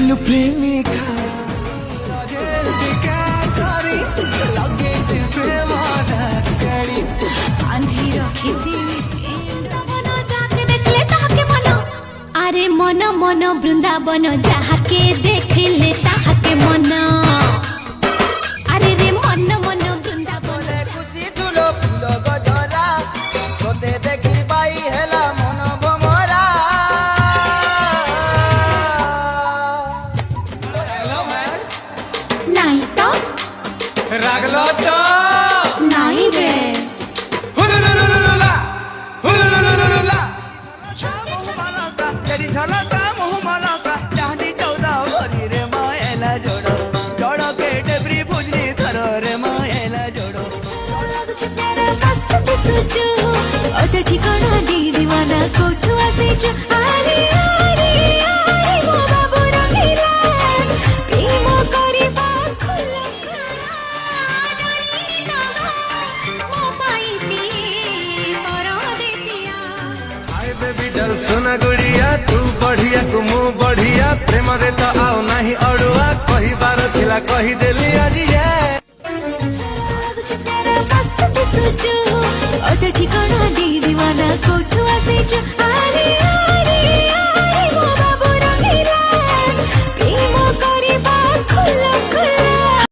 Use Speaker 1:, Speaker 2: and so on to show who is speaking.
Speaker 1: ଆସିଲୁ ପ୍ରେମିକା
Speaker 2: अरे मन मन वृंदावन जाके देखले ताके मन अरे रे मन मन वृंदावन
Speaker 3: खुशी झुलो फूल गजरा तोते देखी बाई हेला मन भमरा
Speaker 2: नहीं तो
Speaker 1: रागलो तो
Speaker 2: नहीं रे
Speaker 1: हुलुलुलुलुला हुलुलुलुलुला
Speaker 4: तेरी झलका मुँह मलका चाहनी चौदा भरी रे मायला जोड़ो जोड़ो के डबरी भुजनी थरो रे मायला जोड़ो
Speaker 5: अते ठिकाना दी दीवाना कोठू आसीचु आरे आरे आरे मो बाबू रंगीला प्रेम करी बाखुला डरी नागा मो पाई पी मरो दे पिया
Speaker 1: हाय बेबी डर सोना गुड़िया तू बढ़िया को मुँह बढ़िया प्रेम रे तो आओ नहीं अड़ुआ कही बार थिला कही देली आज ये
Speaker 5: अते ठिकाना दी दीवाना कोठू आसीचु आरे